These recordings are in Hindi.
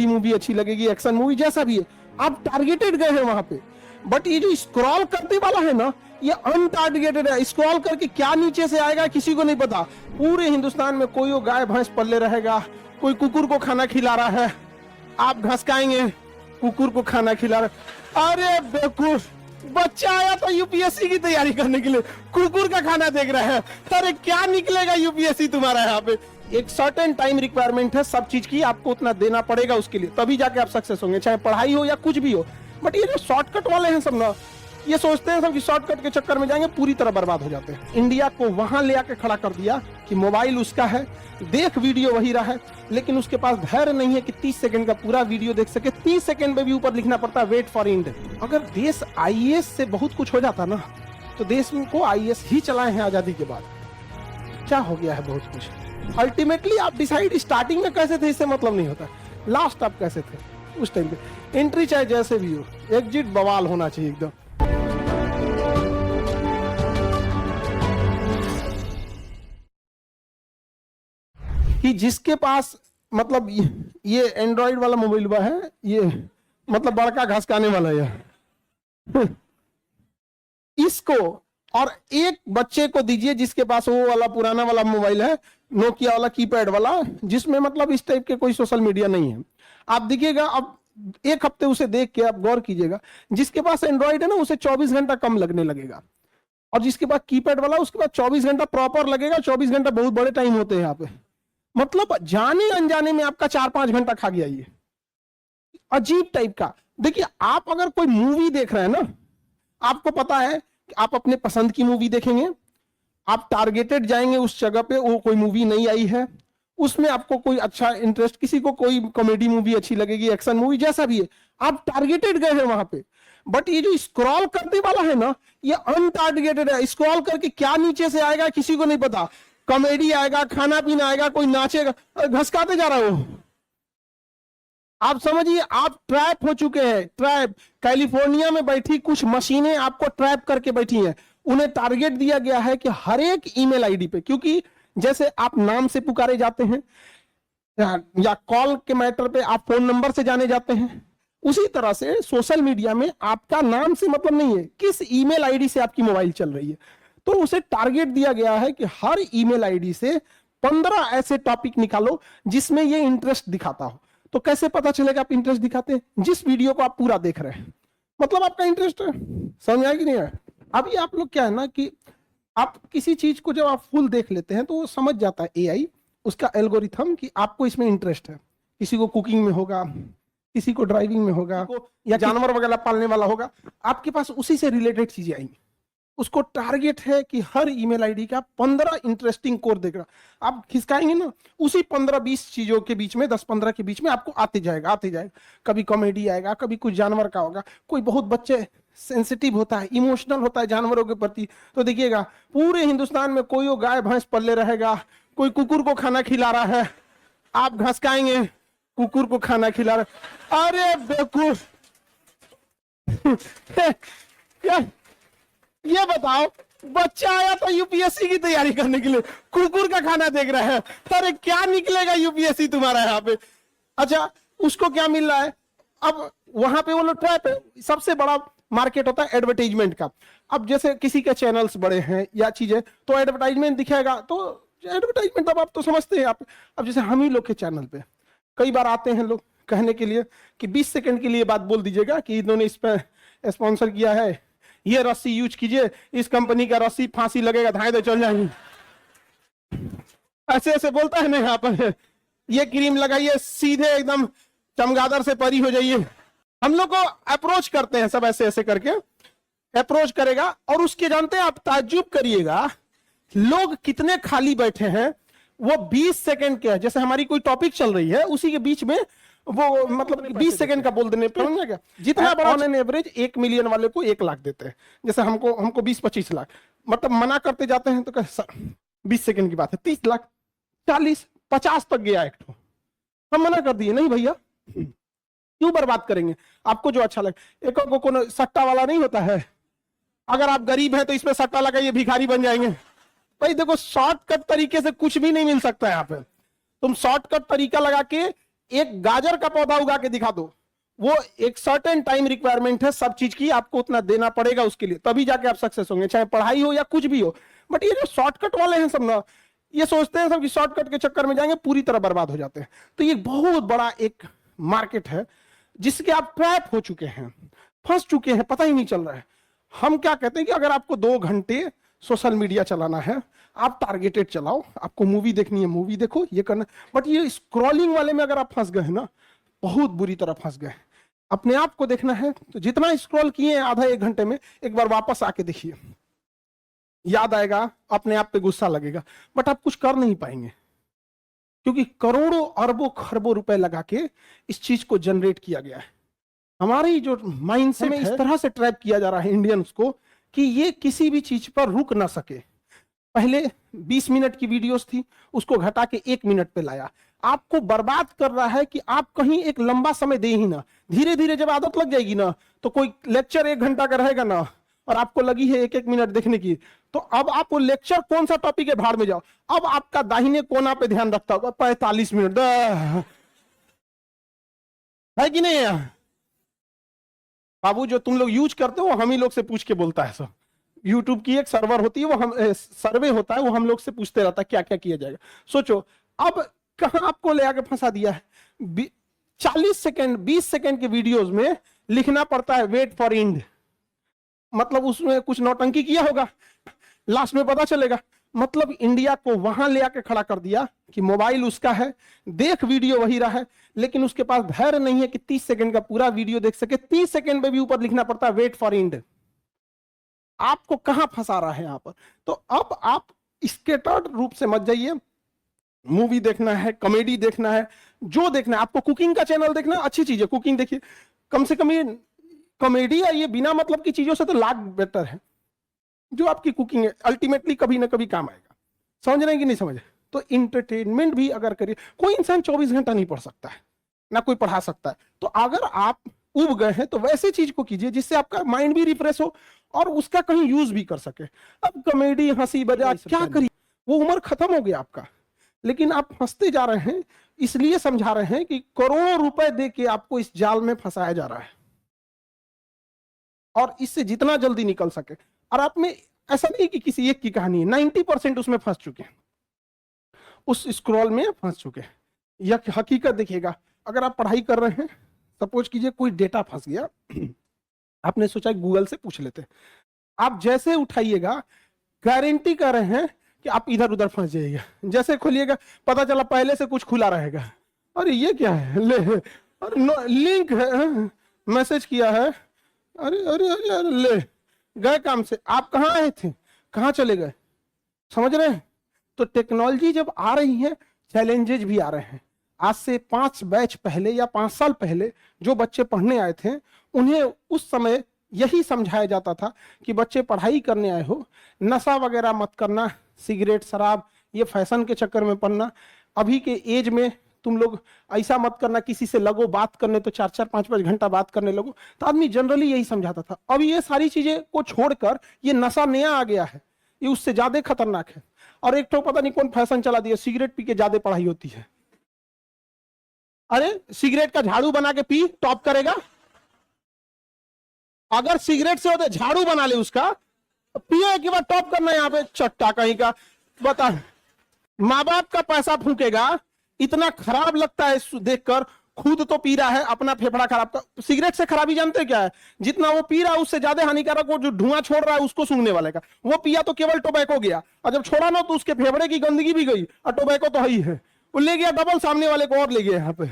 मूवी अच्छी लगेगी, एक्शन मूवी, जैसा भी है, आप टारगेटेड गए हैं वहां पे। बट ये जो स्क्रॉल करने वाला है ना, ये अनटारगेटेड है। स्क्रॉल करके क्या नीचे से आएगा किसी को नहीं पता। पूरे हिंदुस्तान में कोई वो गाय भैंस पल्ले रहेगा, कोई कुकुर को खाना खिला रहा है, आप घसकाएंगे कुकुर को खाना खिला रहा। अरे बेवकूफ, बच्चा आया था यूपीएससी की तैयारी करने के लिए, कुकुर का खाना देख रहा है। अरे क्या निकलेगा यूपीएससी तुम्हारा यहाँ पे। एक सर्टेन टाइम रिक्वायरमेंट है सब चीज की, आपको उतना देना पड़ेगा उसके लिए, तभी जाके आप सक्सेस होंगे, चाहे पढ़ाई हो या कुछ भी हो। बट ये जो शॉर्टकट वाले हैं सब ना, ये सोचते हैं सब कि शॉर्टकट के चक्कर में जाएंगे, पूरी तरह बर्बाद हो जाते हैं। इंडिया को वहां ले आके खड़ा कर दिया कि मोबाइल उसका है, देख वीडियो वही रहा है, लेकिन उसके पास धैर्य नहीं है कि 30 सेकंड का पूरा वीडियो देख सके। 30 सेकंड में भी ऊपर लिखना पड़ता है वेट फॉर एंड। अगर देश आईएएस से बहुत कुछ हो जाता ना, तो देश को आईएएस ही चलाए हैं आजादी के बाद। क्या हो गया है बहुत कुछ। अल्टीमेटली आप डिसाइड स्टार्टिंग में कैसे थे इससे मतलब नहीं होता, लास्ट आप कैसे थे उस टाइम पे। एंट्री चाहे जैसे भी हो, एग्जिट बवाल होना चाहिए एकदम। कि जिसके पास मतलब ये एंड्रॉइड वाला मोबाइल है, ये मतलब बड़का घसकाने वाला है इसको, और एक बच्चे को दीजिए जिसके पास वो वाला पुराना वाला मोबाइल है, नोकिया वाला कीपैड वाला, जिसमें मतलब इस टाइप के कोई सोशल मीडिया नहीं है। आप देखिएगा, अब एक हफ्ते उसे देख के आप गौर कीजिएगा, जिसके पास एंड्रॉइड है ना उसे 24 घंटा कम लगने लगेगा, और जिसके पास कीपैड वाला उसके पास 24 घंटा प्रॉपर लगेगा। 24 घंटा बहुत बड़े टाइम होते हैं यहाँ पे, मतलब जाने अनजाने में आपका 4-5 घंटा खा गया। ये अजीब टाइप का। देखिए, आप अगर कोई मूवी देख रहे हैं ना, आपको पता है कि आप अपने पसंद की मूवी देखेंगे, आप टारगेटेड जाएंगे उस जगह पे, वो कोई मूवी नहीं आई है, उसमें आपको कोई अच्छा इंटरेस्ट, किसी को कोई कॉमेडी मूवी अच्छी लगेगी, एक्शन मूवी, जैसा भी है, आप टारगेटेड गए हैं वहां पे। बट ये जो स्क्रॉल करने वाला है ना, ये अनटारगेटेड है। स्क्रॉल करके क्या नीचे से आएगा किसी को नहीं पता। कॉमेडी आएगा, खाना पीना आएगा, कोई नाचेगा, घसकाते जा रहा हो। आप समझिए, आप ट्रैप हो चुके हैं। ट्रैप, कैलिफोर्निया में बैठी कुछ मशीनें आपको ट्रैप करके बैठी हैं। उन्हें टारगेट दिया गया है कि हर एक ईमेल आईडी पे, क्योंकि जैसे आप नाम से पुकारे जाते हैं या कॉल के मैटर पे आप फोन नंबर से जाने जाते हैं, उसी तरह से सोशल मीडिया में आपका नाम से मतलब नहीं है, किस ईमेल आईडी से आपकी मोबाइल चल रही है। तो उसे टारगेट दिया गया है कि हर ईमेल आईडी से 15 ऐसे टॉपिक निकालो जिसमें ये इंटरेस्ट दिखाता हो। तो कैसे पता चलेगा आप इंटरेस्ट दिखाते हैं? जिस वीडियो को आप पूरा देख रहे हैं, मतलब आपका इंटरेस्ट है। समझ आया कि नहीं है? अभी आप लोग क्या है ना कि आप किसी चीज को जब आप फुल देख लेते हैं तो वो समझ जाता है एआई, उसका एल्गोरिथम, कि आपको इसमें इंटरेस्ट है। किसी को कुकिंग में होगा, किसी को ड्राइविंग में होगा, या जानवर वगैरह पालने वाला होगा, आपके पास उसी से रिलेटेड चीजें आएंगी। उसको टारगेट है कि हर ईमेल आईडी का 15 इंटरेस्टिंग कोड देगा। आप खिसकाएंगे ना, उसी 15-20 चीजों के बीच में, 10-15 के बीच में आपको आते जाएगा। कभी कॉमेडी आएगा, कभी कुछ जानवर का होगा, कोई बहुत बच्चे सेंसिटिव होता है, इमोशनल होता है जानवरों के प्रति, तो देखिएगा पूरे हिंदुस्तान में कोई वो गाय भैंस पल्ले रहेगा, कोई कुकुर को खाना खिला रहा है, आप घसकाएंगे कुकुर को खाना खिला रहा। अरे बेवकूफ ये बताओ, बच्चा आया था यूपीएससी की तैयारी करने के लिए, कुकुर का खाना देख रहा है। अरे क्या निकलेगा यूपीएससी तुम्हारा यहाँ पे। अच्छा, उसको क्या मिल रहा है? अब वहां पे वो लोग ट्रैप है। सबसे बड़ा मार्केट होता है एडवर्टाइजमेंट का। अब जैसे किसी के चैनल्स बड़े हैं या चीजें, तो एडवर्टाइजमेंट दिखेगा, तो एडवर्टाइजमेंट अब आप तो समझते हैं आप। अब जैसे हम ही लोग के चैनल पे कई बार आते हैं लोग कहने के लिए कि 20 सेकंड के लिए बात बोल दीजिएगा कि इन्होंने इस पर स्पॉन्सर किया है, ये रस्सी यूज कीजिए, इस कंपनी का रस्सी फांसी लगेगा, धाए दे चल जाएंगे, ऐसे ऐसे बोलता है ना। यहाँ पर ये क्रीम लगाइए, सीधे एकदम चमगादड़ से परी हो जाइए। हम लोग को अप्रोच करते हैं सब, ऐसे ऐसे करके अप्रोच करेगा, और उसके जानते हैं आप, ताज्जुब करिएगा लोग कितने खाली बैठे हैं। वो 20 सेकंड के है, जैसे हमारी कोई टॉपिक चल रही है, उसी के बीच में वो मतलब 20 सेकंड का बोल देने पे समझ गया। जितना बड़ा ऑन एन एवरेज 1 मिलियन वाले को 1 लाख देते हैं, जैसे हमको 20-25 लाख, मतलब मना करते जाते हैं। तो 20 सेकंड की बात है, 30 लाख, 40, 50 तक गया एक तो, हम मना कर दिए, नहीं भैया क्यों बर्बाद करेंगे, आपको जो अच्छा लगे। एक को सट्टा वाला नहीं होता है, अगर आप गरीब हैं तो इसमें सट्टा लगाइए, भिखारी बन जाएंगे। भाई देखो, शॉर्टकट तरीके से कुछ भी नहीं मिल सकता है यहाँ पे। तुम शॉर्टकट तरीका लगा के एक गाजर का पौधा उगा के दिखा दो, वो एक सर्टेन टाइम रिक्वायरमेंट है सब चीज की, आपको उतना देना पड़ेगा उसके लिए, तभी जाके आप सक्सेस होंगे, चाहे पढ़ाई हो या कुछ भी हो। बट ये जो शॉर्टकट वाले हैं सब ना, ये सोचते हैं सब कि शॉर्टकट के चक्कर में जाएंगे पूरी तरह बर्बाद हो जाते हैं। तो ये बहुत बड़ा एक मार्केट है जिसके आप ट्रैप हो चुके हैं, फंस चुके हैं, पता ही नहीं चल रहा है। हम क्या कहते हैं कि अगर आपको 2 घंटे सोशल मीडिया चलाना है, आप टारगेटेड चलाओ, आपको मूवी देखनी है मूवी देखो, ये करना। बट ये स्क्रॉलिंग वाले में अगर आप फंस गए ना, बहुत बुरी तरह फंस गए। अपने आप को देखना है तो जितना स्क्रॉल किए आधा 1 घंटे में, एक बार वापस आके देखिए, याद आएगा, अपने आप पे गुस्सा लगेगा, बट आप कुछ कर नहीं पाएंगे, क्योंकि करोड़ों अरबों खरबों रुपए लगा के इस चीज को जनरेट किया गया है। हमारी जो माइंडसेट है, इस तरह से ट्रैप किया जा रहा है इंडियंस को कि ये किसी भी चीज पर रुक ना सके। पहले 20 मिनट की वीडियोस थी, उसको घटा के 1 मिनट पे लाया, आपको बर्बाद कर रहा है कि आप कहीं एक लंबा समय दे ही ना। धीरे धीरे जब आदत लग जाएगी ना, तो कोई लेक्चर 1 घंटा का रहेगा ना, और आपको लगी है 1-1 मिनट देखने की, तो अब आप वो लेक्चर कौन सा टॉपिक है भाड़ में जाओ, अब आपका दाहिने कोना पे ध्यान रखता होगा 45 मिनट है कि नहीं है? बाबू जो तुम लोग यूज करते हो हम ही लोग से पूछ के बोलता है सब। यूट्यूब की एक सर्वर होती है, वो हम सर्वे होता है, वो हम लोग से पूछते रहता है क्या क्या किया जाएगा। सोचो अब कहां आपको ले आके फंसा दिया है। 40 सेकंड 20 सेकंड के वीडियोस में लिखना पड़ता है वेट फॉर एंड, मतलब उसमें कुछ नौटंकी किया होगा, लास्ट में पता चलेगा। मतलब इंडिया को वहां ले आके खड़ा कर दिया कि मोबाइल उसका है, देख वीडियो वही रहा है, लेकिन उसके पास धैर्य नहीं है कि 30 सेकंड का पूरा वीडियो देख सके। 30 सेकंड में भी ऊपर लिखना पड़ता है वेट फॉर एंड। आपको कहां फंसा रहा है यहां पर? तो अब आप स्केटर्ड रूप से मत जाइए। मूवी देखना है, कॉमेडी देखना है, जो देखना है, आपको कुकिंग का चैनल देखना है, अच्छी चीज है, कुकिंग देखिए। कम से कम ये कॉमेडी या ये बिना मतलब की चीजों से तो लाख बेटर है। जो आपकी कुकिंग है अल्टीमेटली कभी ना कभी काम आएगा। समझ रहे हैं कि नहीं समझ? तो इंटरटेनमेंट भी अगर करिए, कोई इंसान 24 घंटा नहीं पढ़ सकता है, ना कोई पढ़ा सकता है। तो अगर आप उब गए हैं तो वैसे चीज को कीजिए जिससे आपका माइंड भी रिफ्रेश हो और उसका कहीं यूज भी कर सके। अब कॉमेडी, हंसी मजाक क्या करिए, वो उम्र खत्म हो गया आपका, लेकिन आप फंसते जा रहे हैं। इसलिए समझा रहे हैं कि करोड़ों रुपए दे के आपको इस जाल में फंसाया जा रहा है, और इससे जितना जल्दी निकल सके। और आप में ऐसा नहीं कि किसी एक की कहानी है, 90% उसमें फंस चुके हैं, उस स्क्रॉल में फंस चुके हैं। यह हकीकत देखिएगा, अगर आप पढ़ाई कर रहे हैं, सपोज कीजिए कोई डेटा फंस गया, आपने सोचा गूगल से पूछ लेते, आप जैसे उठाइएगा गारंटी कर रहे हैं कि आप इधर उधर फंस जाइएगा। जैसे खोलिएगा पता चला पहले से कुछ खुला रहेगा, अरे ये क्या है, ले अरे लिंक है, मैसेज किया है, अरे अरे अरे अरे ले गए काम से। आप कहाँ आए थे, कहाँ चले गए? समझ रहे हैं? तो टेक्नोलॉजी जब आ रही है, चैलेंजेस भी आ रहे हैं। आज से 5 बैच पहले या 5 साल पहले जो बच्चे पढ़ने आए थे, उन्हें उस समय यही समझाया जाता था कि बच्चे पढ़ाई करने आए हो, नशा वगैरह मत करना, सिगरेट शराब ये फैशन के चक्कर में पढ़ना, अभी के एज में तुम लोग ऐसा मत करना, किसी से लगो बात करने तो 4-4 5-5 घंटा बात करने लगो। तो आदमी जनरली यही समझाता था। अब ये सारी चीजें को छोड़कर ये नशा नया आ गया है, ये उससे ज्यादा खतरनाक है। और एक तो पता नहीं कौन फैशन चला दिया, सिगरेट पी के ज्यादा पढ़ाई होती है। अरे सिगरेट का झाड़ू बना के पी, टॉप करेगा? अगर सिगरेट से होते झाड़ू बना ले उसका, पिए के बाद टॉप करना, यहाँ पे चट्टा कहीं का। बता, माँ बाप का पैसा फूकेगा, इतना खराब लगता है देखकर। खुद तो पी रहा है, अपना फेफड़ा खराब कर। सिगरेट से खराबी जानते क्या है? जितना वो पी रहा है उससे ज्यादा हानिकारक वो जो धुआं छोड़ रहा है उसको सूंघने वाले का। वो पिया तो केवल टोबैको गया, और जब छोड़ा ना तो उसके फेफड़े की गंदगी भी गई, और टोबैको तो ही है, वो ले गया डबल, सामने वाले को और ले गया यहाँ पे।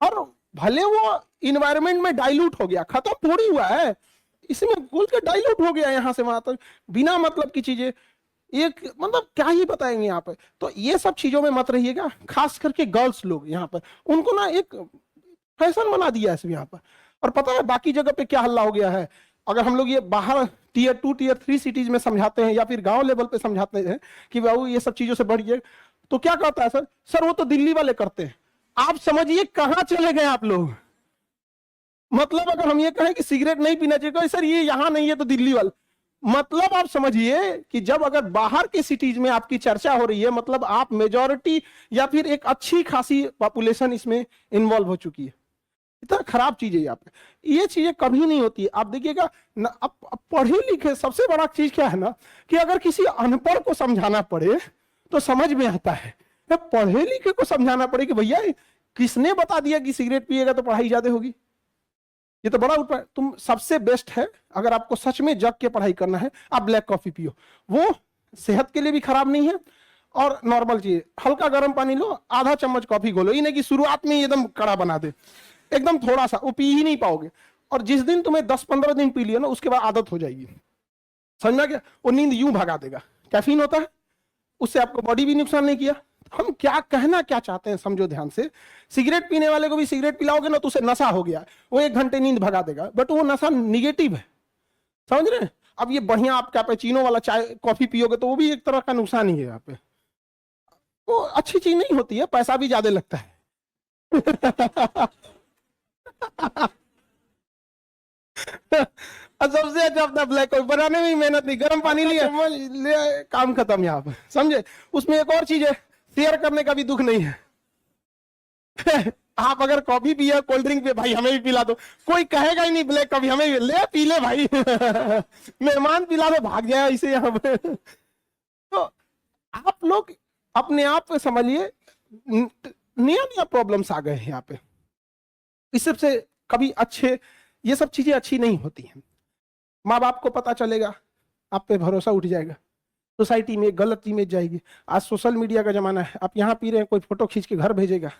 और भले वो इन्वायरमेंट में डाइल्यूट हो गया, खत्म थोड़ी हुआ है, इसमें घुल के डाइल्यूट हो गया यहाँ से वहां तक, बिना मतलब की चीजें। एक मतलब क्या ही बताएंगे यहाँ पे। तो ये सब चीजों में मत रहिएगा, खास करके गर्ल्स लोग यहाँ पर, उनको ना एक फैशन बना दिया है यहाँ पर। और पता है बाकी जगह पे क्या हल्ला हो गया है? अगर हम लोग ये बाहर Tier 2 Tier 3 सिटीज में समझाते हैं, या फिर गांव लेवल पे समझाते हैं कि बाबू ये सब चीजों से बढ़िए, तो क्या कहता है सर वो तो दिल्ली वाले करते हैं। आप समझिए कहां चले गए आप लोग। मतलब अगर हम ये कहें कि सिगरेट नहीं पीना चाहिए, सर ये यहां नहीं है तो दिल्ली वाले, मतलब आप समझिए कि जब अगर बाहर के सिटीज में आपकी चर्चा हो रही है, मतलब आप मेजॉरिटी या फिर एक अच्छी खासी पॉपुलेशन इसमें इन्वॉल्व हो चुकी है। इतना खराब चीज है यहाँ पे, ये चीजें कभी नहीं होती है। आप देखिएगा अब पढ़े लिखे, सबसे बड़ा चीज क्या है ना, कि अगर किसी अनपढ़ को समझाना पड़े तो समझ में आता है, पढ़े लिखे को समझाना पड़े कि भैया किसने बता दिया कि सिगरेट पिएगा तो पढ़ाई ज्यादा होगी, ये तो बड़ा ऊपर। तुम सबसे बेस्ट है, अगर आपको सच में जग के पढ़ाई करना है, आप ब्लैक कॉफी पियो, वो सेहत के लिए भी खराब नहीं है। और नॉर्मल चीज, हल्का गर्म पानी लो, आधा चम्मच कॉफी घोलो, ये नहीं कि शुरुआत में एकदम कड़ा बना दे, एकदम थोड़ा सा, वो पी ही नहीं पाओगे। और जिस दिन तुम्हें 10-15 दिन पी लिया ना, उसके बाद आदत हो जाएगी, समझना क्या, वो नींद यूं भगा देगा। कैफीन होता है, उससे आपको बॉडी भी नुकसान नहीं किया। हम क्या कहना क्या चाहते हैं समझो ध्यान से, सिगरेट पीने वाले को भी सिगरेट पिलाओगे ना तो उसे नशा हो गया, वो 1 घंटे नींद भगा देगा, बट वो नशा निगेटिव है, समझ रहे हैं। अब ये बढ़िया आप कैपेचिनो वाला चाय कॉफी पियोगे तो वो भी एक तरह का नुकसान ही है यहाँ पे, वो अच्छी चीज नहीं होती है, पैसा भी ज्यादा लगता है। सबसे अच्छा अपना ब्लैक कॉफी बनाने में ही मेहनत नहीं, गर्म पानी लिया ले, काम खत्म यहाँ पे, समझे। उसमें एक और चीज है, शेयर करने का भी दुख नहीं है। आप अगर कॉफी पिए कोल्ड ड्रिंक पे, भाई हमें भी पिला दो, कोई कहेगा ही नहीं ब्लैक कॉफी हमें भी, ले पी ले भाई। मेहमान पिला दो, भाग जाए इसे यहाँ पे। तो आप लोग अपने आप पे समझिए, नया नया प्रॉब्लम्स आ गए हैं यहाँ पे, इस सबसे कभी अच्छे, ये सब चीजें अच्छी नहीं होती हैं। माँ बाप को पता चलेगा, आप पे भरोसा उठ जाएगा, सोसाइटी में गलत इमेज जाएगी। आज सोशल मीडिया का जमाना है, आप यहाँ पी रहे हैं, कोई फोटो खींच के घर भेजेगा,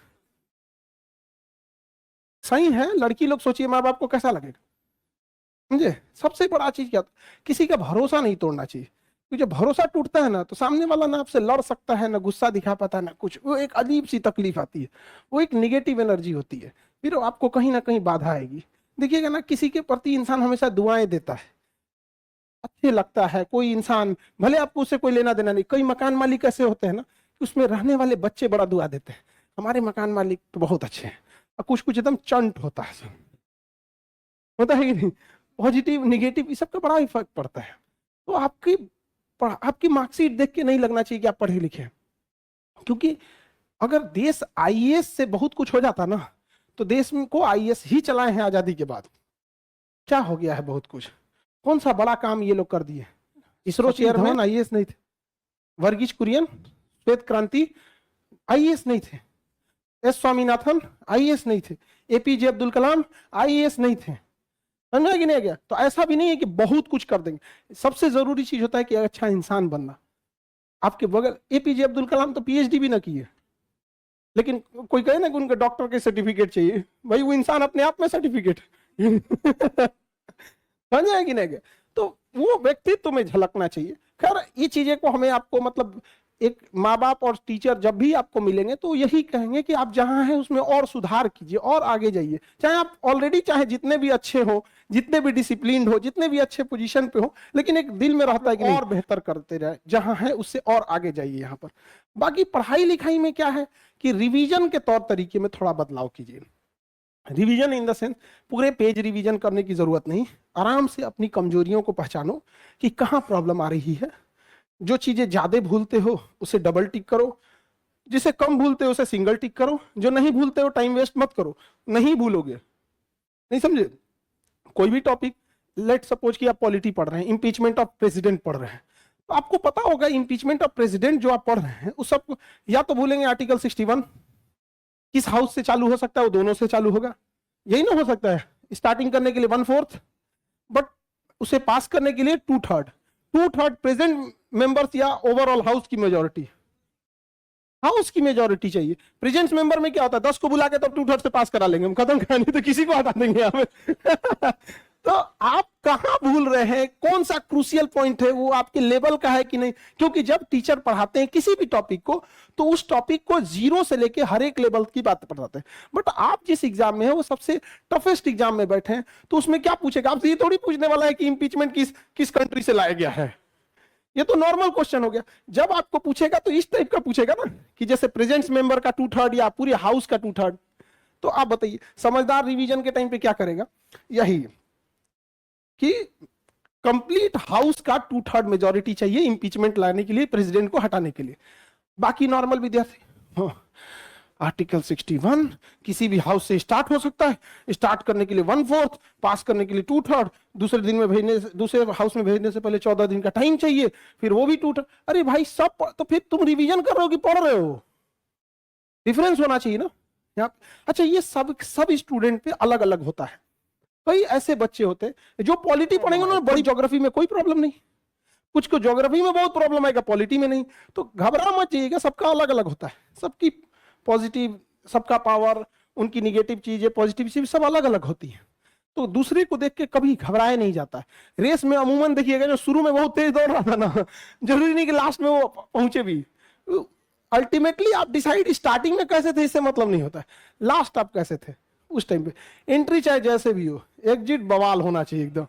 सही है, लड़की लोग सोचिए माँ बाप को कैसा लगेगा, समझे। सबसे बड़ा चीज क्या, किसी का भरोसा नहीं तोड़ना चाहिए, क्योंकि जब भरोसा टूटता है ना तो सामने वाला ना आपसे लड़ सकता है, ना गुस्सा दिखा पाता है, ना कुछ, वो एक अजीब सी तकलीफ आती है, वो एक निगेटिव एनर्जी होती है, फिर आपको कहीं ना कहीं बाधा आएगी। देखिएगा ना, किसी के प्रति इंसान हमेशा दुआएं देता है, अच्छे लगता है। कोई इंसान भले आपको उससे कोई लेना देना नहीं, कई मकान मालिक ऐसे होते हैं ना, उसमें रहने वाले बच्चे बड़ा दुआ देते हैं, हमारे मकान मालिक तो बहुत अच्छे हैं, और कुछ कुछ एकदम चंट होता है, होता है कि नहीं, पॉजिटिव निगेटिव इस सबका बड़ा इफेक्ट पड़ता है। तो आपकी मार्कशीट देख के नहीं लगना चाहिए कि आप पढ़े लिखे हैं, क्योंकि अगर देश आईएएस से बहुत कुछ हो जाता ना, तो देश को आईएएस ही चलाए हैं आजादी के बाद, क्या हो गया है बहुत कुछ, कौन सा बड़ा काम ये लोग कर दिए। इसरो चेयरमैन आईएएस नहीं थे, वर्गीज कुरियन श्वेत क्रांति आईएएस नहीं थे, एस स्वामीनाथन आईएएस नहीं थे, एपीजे अब्दुल कलाम आईएएस नहीं थे, समझा कि नहीं गया। तो ऐसा भी नहीं है कि बहुत कुछ कर देंगे, सबसे जरूरी चीज होता है कि अच्छा इंसान बनना। आपके बगल एपीजे अब्दुल कलाम तो पीएचडी भी ना किए, लेकिन कोई कहे ना कि उनके डॉक्टर के सर्टिफिकेट चाहिए, भाई वो इंसान अपने आप में सर्टिफिकेट। समझ कि नहीं गया। तो वो व्यक्तित्व में झलकना चाहिए। खैर ये चीजें को हमें आपको मतलब एक माँ बाप और टीचर जब भी आपको मिलेंगे तो यही कहेंगे कि आप जहां हैं उसमें और सुधार कीजिए और आगे जाइए, चाहे आप ऑलरेडी चाहे जितने भी अच्छे हो, जितने भी डिसिप्लिन्ड हो, जितने भी अच्छे पोजीशन पे हो, लेकिन एक दिल में रहता है कि और बेहतर करते रहे, जहां है उससे और आगे जाइए यहाँ पर। बाकी पढ़ाई लिखाई में क्या है कि रिवीजन के तौर तरीके में थोड़ा बदलाव कीजिए। रिवीजन इन द सेंस पूरे पेज रिवीजन करने की जरूरत नहीं, आराम से अपनी कमजोरियों को पहचानो कि कहाँ प्रॉब्लम आ रही है। जो चीजें ज्यादा भूलते हो उसे डबल टिक करो, जिसे कम भूलते हो उसे सिंगल टिक करो, जो नहीं भूलते हो टाइम वेस्ट मत करो, नहीं भूलोगे, नहीं समझे। कोई भी टॉपिक, लेट सपोज कि आप पॉलिटी पढ़ रहे हैं, इंपीचमेंट ऑफ प्रेसिडेंट पढ़ रहे हैं, तो आपको पता होगा इंपीचमेंट ऑफ प्रेसिडेंट जो आप पढ़ रहे हैं उस सब या तो भूलेंगे आर्टिकल 61 किस हाउस से चालू हो सकता है, वो दोनों से चालू होगा, यही ना हो सकता है। स्टार्टिंग करने के लिए 1/4, बट उसे पास करने के लिए 2/3 प्रेजेंट मेंबर्स या ओवरऑल हाउस की मेजॉरिटी, हाउस की मेजॉरिटी चाहिए। प्रेजेंट मेंबर में क्या होता है, 10 को बुला के तो 2/3 से पास करा लेंगे हम, खत्म करा, नहीं तो किसी को हटा देंगे हमें। तो आप कहां भूल रहे हैं, कौन सा क्रूशियल पॉइंट है, वो आपके लेवल का है कि नहीं। क्योंकि जब टीचर पढ़ाते हैं किसी भी टॉपिक को तो उस टॉपिक को 0 से लेके हर एक लेवल की बात पढ़ाते हैं। बट आप जिस एग्जाम में है वो सबसे टफेस्ट एग्जाम में बैठे हैं, तो उसमें क्या पूछेगा आपसे, ये थोड़ी पूछने वाला है कि इंपीचमेंट किस कंट्री से लाया गया है, ये तो नॉर्मल क्वेश्चन हो गया। जब आपको पूछेगा तो इस टाइप का पूछेगा ना, कि जैसे प्रेजेंट मेंबर का 2/3 या पूरे हाउस का 2/3। तो आप बताइए समझदार रिवीजन के टाइम पे क्या करेगा, यही कि कंप्लीट हाउस का 2/3 मेजोरिटी चाहिए इंपीचमेंट लाने के लिए, प्रेसिडेंट को हटाने के लिए। बाकी नॉर्मल विद्यार्थी, आर्टिकल 61 किसी भी हाउस से स्टार्ट हो सकता है, स्टार्ट करने के लिए 1/4, पास करने के लिए 2/3, दूसरे दिन में भेजने, दूसरे हाउस में भेजने से पहले 14 दिन का टाइम चाहिए, फिर वो भी 2/3। अरे भाई सब, तो फिर तुम रिवीजन कर रहे हो कि पढ़ रहे हो? डिफरेंस होना चाहिए ना यहाँ। अच्छा, ये सब स्टूडेंट पे अलग अलग होता है। कई ऐसे बच्चे होते हैं जो पॉलिटी पढ़ेंगे उन्होंने बड़ी, ज्योग्राफी में कोई प्रॉब्लम नहीं, कुछ को ज्योग्राफी में बहुत प्रॉब्लम आएगा, पॉलिटी में नहीं। तो घबरा मत जाइएगा, सबका अलग अलग होता है, सबकी पॉजिटिव, सबका पावर, उनकी निगेटिव चीजें, पॉजिटिव चीजें सब अलग अलग होती है। तो दूसरे को देख के कभी घबराया नहीं जाता है। रेस में अमूमन देखिएगा, जो शुरू में बहुत तेज दौड़ रहा था ना, जरूरी नहीं कि लास्ट में वो पहुंचे भी। अल्टीमेटली आप डिसाइड स्टार्टिंग में कैसे थे इससे मतलब नहीं होता है, लास्ट आप कैसे थे उस टाइम पे। एंट्री चाहे जैसे भी हो, एग्जिट बवाल होना चाहिए एकदम।